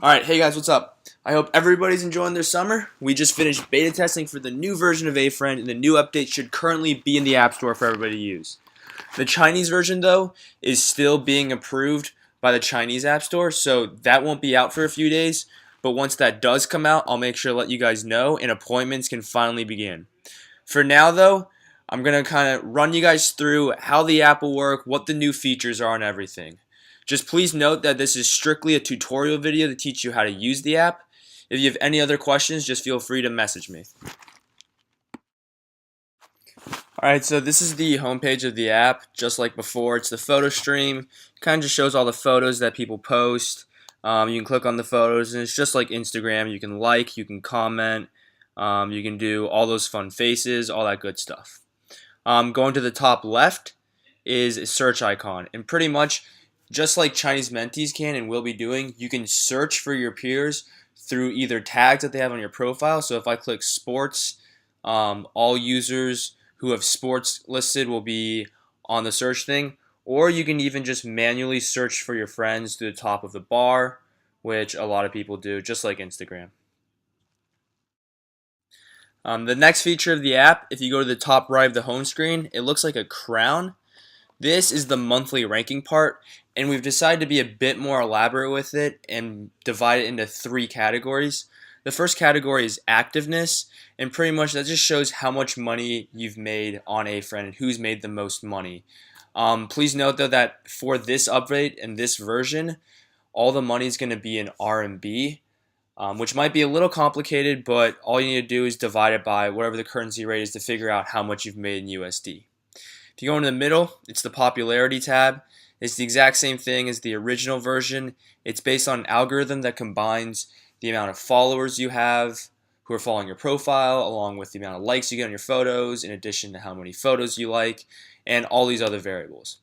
Alright, hey guys, what's up? I hope everybody's enjoying their summer. We just finished beta testing for the new version of A-Friend, and the new update should currently be in the App Store for everybody to use. The Chinese version, though, is still being approved by the Chinese App Store, so that won't be out for a few days. But once that does come out, I'll make sure to let you guys know, and appointments can finally begin. For now, though, I'm going to kind of run you guys through how the app will work, what the new features are, and everything. Just please note that this is strictly a tutorial video to teach you how to use the app. If you have any other questions, just feel free to message me. Alright, so this is the homepage of the app. Just like before, it's the photo stream. Kind of just shows all the photos that people post. You can click on the photos, and it's just like Instagram. You can like, you can comment, you can do all those fun faces, all that good stuff. Going to the top left is a search icon, and pretty much just like Chinese mentees can and will be doing, you can search for your peers through either tags that they have on your profile. So if I click sports, all users who have sports listed will be on the search thing, or you can even just manually search for your friends to the top of the bar, which a lot of people do, just like Instagram. The next feature of the app, if you go to the top right of the home screen, it looks like a crown. This is the monthly ranking part, and we've decided to be a bit more elaborate with it and divide it into 3 categories. The first category is Activeness, and pretty much that just shows how much money you've made on A-Friend and who's made the most money. Please note though that for this update and this version, all the money is going to be in RMB, which might be a little complicated, but all you need to do is divide it by whatever the currency rate is to figure out how much you've made in USD. If you go into the middle, it's the popularity tab. It's the exact same thing as the original version. It's based on an algorithm that combines the amount of followers you have who are following your profile, along with the amount of likes you get on your photos, in addition to how many photos you like, and all these other variables.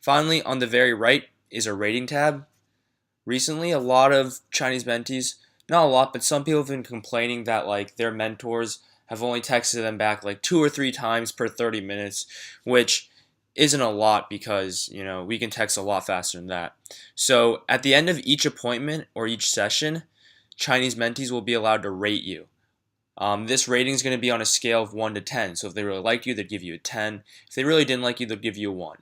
Finally, on the very right is a rating tab. Recently, a lot of Chinese mentees, not a lot, but some people have been complaining that like their mentors have only texted them back like 2 or 3 times per 30 minutes, which isn't a lot because, we can text a lot faster than that. So at the end of each appointment or each session, Chinese mentees will be allowed to rate you. This rating is going to be on a scale of 1 to 10. So if they really liked you, they'd give you a 10. If they really didn't like you, they'd give you a 1.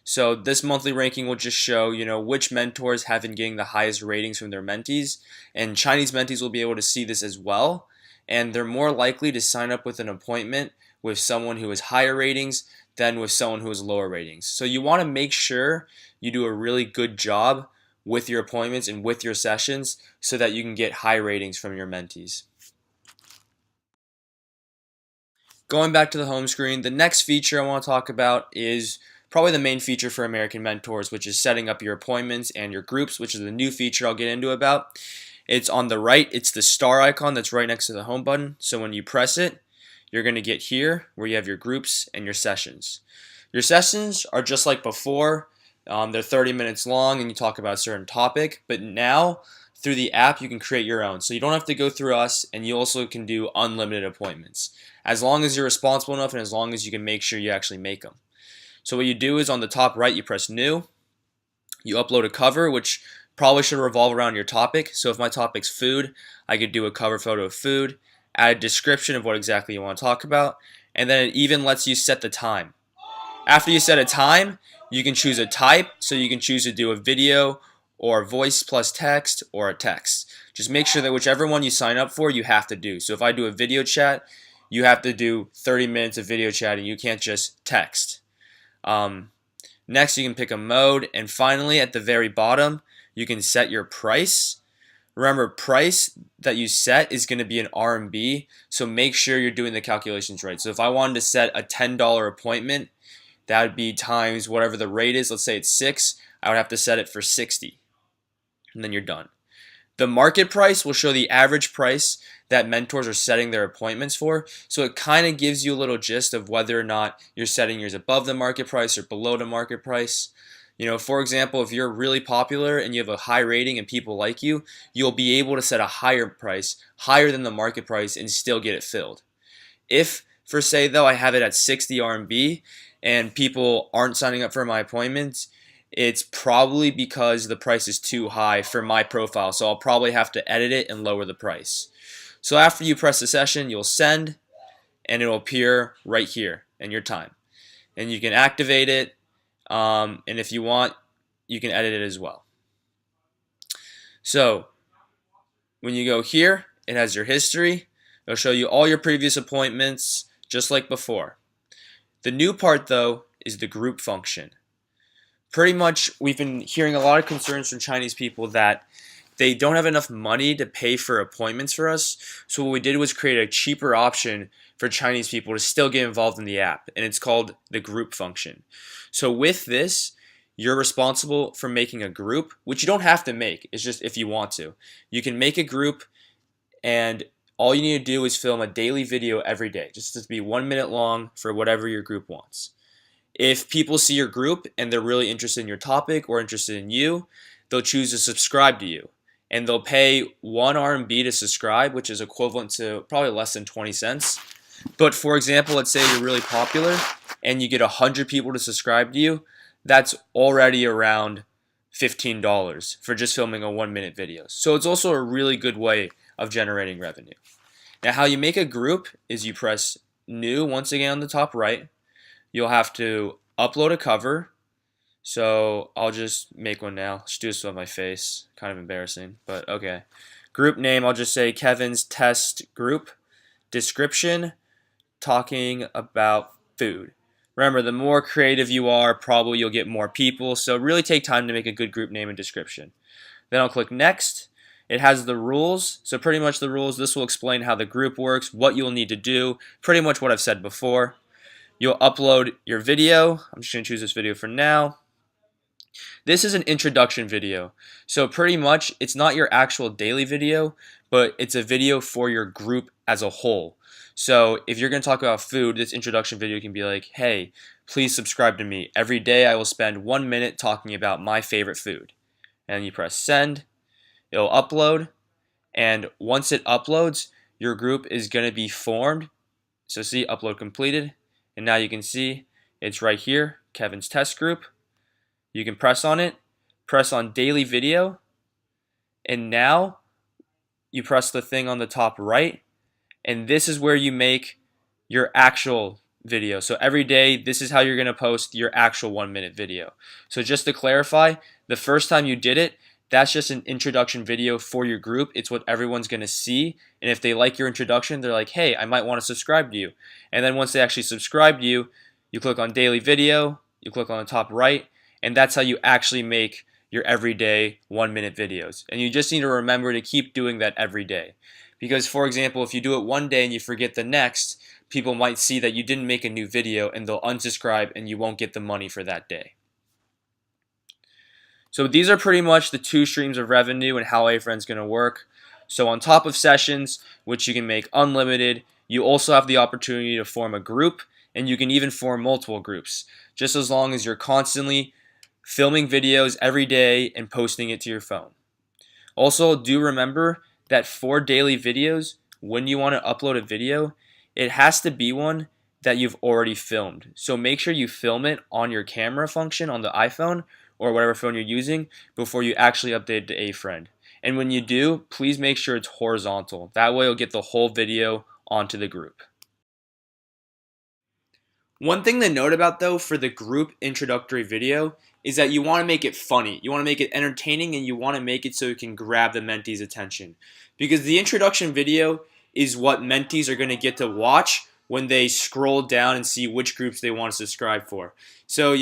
So this monthly ranking will just show, which mentors have been getting the highest ratings from their mentees, and Chinese mentees will be able to see this as well. And they're more likely to sign up with an appointment with someone who has higher ratings than with someone who has lower ratings. So you want to make sure you do a really good job with your appointments and with your sessions so that you can get high ratings from your mentees. Going back to the home screen, the next feature I want to talk about is probably the main feature for American mentors, which is setting up your appointments and your groups, which is a new feature I'll get into about. It's on the right. It's the star icon that's right next to the home button. So when you press it, you're going to get here where you have your groups and your sessions. Your sessions are just like before. They're 30 minutes long and you talk about a certain topic. But now, through the app, you can create your own. So you don't have to go through us, and you also can do unlimited appointments. As long as you're responsible enough and as long as you can make sure you actually make them. So what you do is on the top right, you press New. You upload a cover, which probably should revolve around your topic. So if my topic's food, I could do a cover photo of food, add a description of what exactly you want to talk about, and then it even lets you set the time. After you set a time, you can choose a type, so you can choose to do a video or voice plus text or a text. Just make sure that whichever one you sign up for, you have to do. So if I do a video chat, you have to do 30 minutes of video chatting. You can't just text. Next, you can pick a mode, and finally, at the very bottom, you can set your price. Remember, price that you set is going to be in RMB, so make sure you're doing the calculations right. So if I wanted to set a $10 appointment, that would be times whatever the rate is. Let's say it's 6. I would have to set it for 60, and then you're done. The market price will show the average price that mentors are setting their appointments for, so it kind of gives you a little gist of whether or not you're setting yours above the market price or below the market price. For example, if you're really popular and you have a high rating and people like you, you'll be able to set a higher price, higher than the market price, and still get it filled. If, for say though, I have it at 60 RMB and people aren't signing up for my appointments, it's probably because the price is too high for my profile, so I'll probably have to edit it and lower the price. So after you press the session, you'll send, and it'll appear right here in your time. And you can activate it, and if you want, you can edit it as well. So when you go here, it has your history. It'll show you all your previous appointments, just like before. The new part, though, is the group function. Pretty much, we've been hearing a lot of concerns from Chinese people that they don't have enough money to pay for appointments for us. So what we did was create a cheaper option for Chinese people to still get involved in the app, and it's called the group function. So with this, you're responsible for making a group, which you don't have to make. It's just if you want to. You can make a group, and all you need to do is film a daily video every day, just to be 1 minute long for whatever your group wants. If people see your group and they're really interested in your topic or interested in you, they'll choose to subscribe to you. And they'll pay 1 RMB to subscribe, which is equivalent to probably less than 20 cents. But for example, let's say you're really popular and you get 100 people to subscribe to you. That's already around $15 for just filming a 1 minute video. So it's also a really good way of generating revenue. Now, how you make a group is you press new once again on the top right. You'll have to upload a cover. So I'll just make one now. Just do this with my face. Kind of embarrassing, but okay. Group name, I'll just say Kevin's Test Group. Description, talking about food. Remember, the more creative you are, probably you'll get more people. So really take time to make a good group name and description. Then I'll click Next. It has the rules. So pretty much the rules, this will explain how the group works, what you'll need to do, pretty much what I've said before. You'll upload your video. I'm just going to choose this video for now. This is an introduction video. So pretty much it's not your actual daily video, but it's a video for your group as a whole. So if you're going to talk about food, this introduction video can be like, hey, please subscribe to me. Every day I will spend 1 minute talking about my favorite food. And you press send. It'll upload. And once it uploads, your group is going to be formed. So see, upload completed. And now you can see it's right here, Kevin's Test Group. You can press on it, press on daily video, and now you press the thing on the top right, and this is where you make your actual video. So every day, this is how you're going to post your actual 1 minute video. So just to clarify, the first time you did it, that's just an introduction video for your group. It's what everyone's going to see, and if they like your introduction, they're like, hey, I might want to subscribe to you. And then once they actually subscribe to you, you click on daily video, you click on the top right, and that's how you actually make your everyday 1 minute videos. And you just need to remember to keep doing that every day. Because for example, if you do it one day and you forget the next, people might see that you didn't make a new video and they'll unsubscribe and you won't get the money for that day. So these are pretty much the 2 streams of revenue and how A-Friend's going to work. So on top of sessions, which you can make unlimited, you also have the opportunity to form a group, and you can even form multiple groups, just as long as you're constantly filming videos every day and posting it to your phone. Also, do remember that for daily videos, when you want to upload a video, it has to be one that you've already filmed. So make sure you film it on your camera function on the iPhone or whatever phone you're using before you actually update it to A-Friend. And when you do, please make sure it's horizontal. That way you'll get the whole video onto the group. One thing to note about though for the group introductory video is that you want to make it funny. You want to make it entertaining, and you want to make it so it can grab the mentee's attention. Because the introduction video is what mentees are going to get to watch when they scroll down and see which groups they want to subscribe for. So,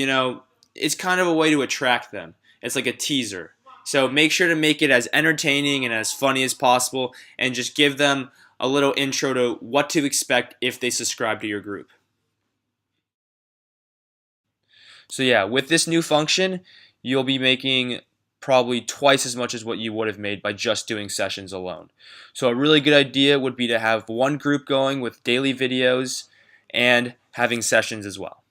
it's kind of a way to attract them. It's like a teaser. So make sure to make it as entertaining and as funny as possible, and just give them a little intro to what to expect if they subscribe to your group. So yeah, with this new function, you'll be making probably twice as much as what you would have made by just doing sessions alone. So a really good idea would be to have one group going with daily videos and having sessions as well.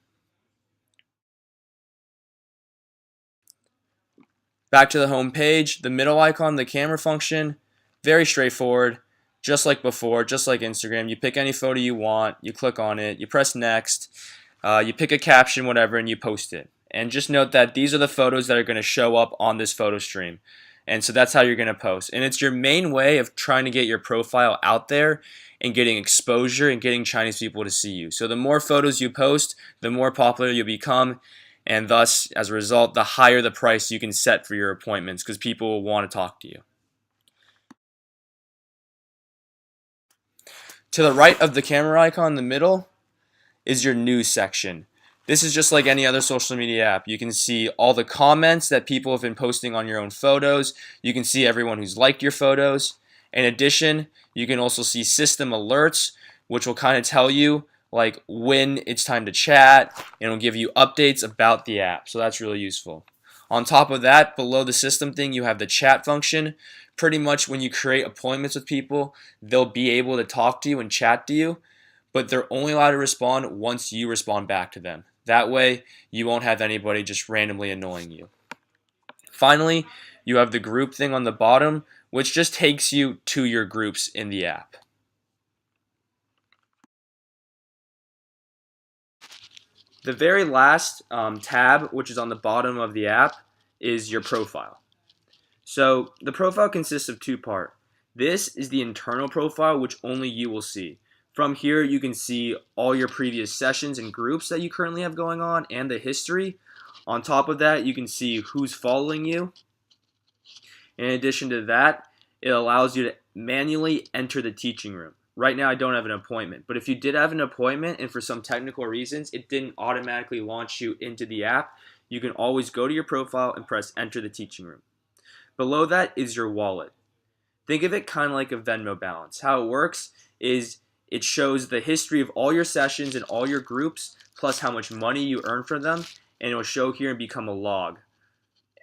Back to the home page, the middle icon, the camera function, very straightforward, just like before, just like Instagram. You pick any photo you want, you click on it, you press next, you pick a caption, whatever, and you post it. And just note that these are the photos that are going to show up on this photo stream. And so that's how you're going to post. And it's your main way of trying to get your profile out there and getting exposure and getting Chinese people to see you. So the more photos you post, the more popular you'll become. And thus, as a result, the higher the price you can set for your appointments because people will want to talk to you. To the right of the camera icon in the middle is your news section. This is just like any other social media app. You can see all the comments that people have been posting on your own photos. You can see everyone who's liked your photos. In addition, you can also see system alerts, which will kind of tell you like when it's time to chat, and it'll give you updates about the app. So that's really useful. On top of that, below the system thing, you have the chat function. Pretty much when you create appointments with people, they'll be able to talk to you and chat to you, but they're only allowed to respond once you respond back to them. That way, you won't have anybody just randomly annoying you. Finally, you have the group thing on the bottom, which just takes you to your groups in the app. The very last tab, which is on the bottom of the app, is your profile. So the profile consists of two parts. This is the internal profile, which only you will see. From here, you can see all your previous sessions and groups that you currently have going on and the history. On top of that, you can see who's following you. In addition to that, it allows you to manually enter the teaching room. Right now, I don't have an appointment, but if you did have an appointment and for some technical reasons, it didn't automatically launch you into the app, you can always go to your profile and press enter the teaching room. Below that is your wallet. Think of it kind of like a Venmo balance. How it works is it shows the history of all your sessions and all your groups, plus how much money you earn from them, and it will show here and become a log.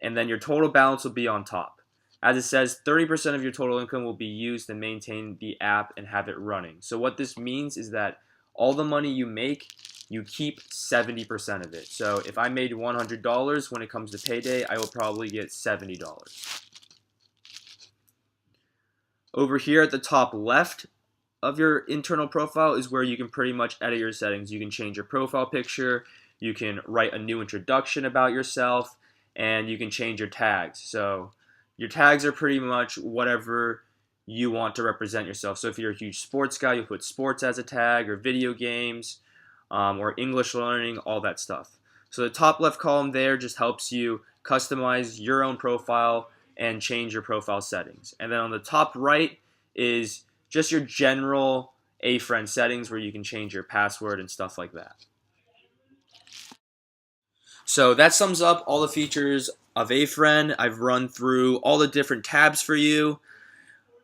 And then your total balance will be on top. As it says, 30% of your total income will be used to maintain the app and have it running. So what this means is that all the money you make, you keep 70% of it. So if I made $100 when it comes to payday, I will probably get $70. Over here at the top left of your internal profile is where you can pretty much edit your settings. You can change your profile picture, you can write a new introduction about yourself, and you can change your tags. So your tags are pretty much whatever you want to represent yourself. So if you're a huge sports guy, you'll put sports as a tag, or video games, or English learning, all that stuff. So the top left column there just helps you customize your own profile and change your profile settings. And then on the top right is just your general A-Friend settings where you can change your password and stuff like that. So that sums up all the features of A-Friend. I've run through all the different tabs for you.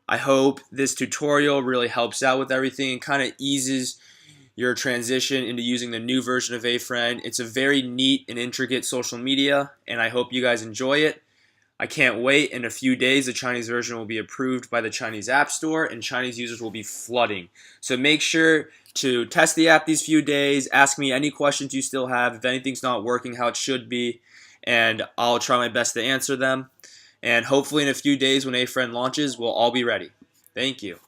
I hope this tutorial really helps out with everything and kind of eases your transition into using the new version of A-Friend. It's a very neat and intricate social media, and I hope you guys enjoy it. I can't wait. In a few days, the Chinese version will be approved by the Chinese App Store, and Chinese users will be flooding. So make sure to test the app these few days. Ask me any questions you still have, if anything's not working how it should be, and I'll try my best to answer them. And hopefully in a few days when A-Friend launches, we'll all be ready. Thank you.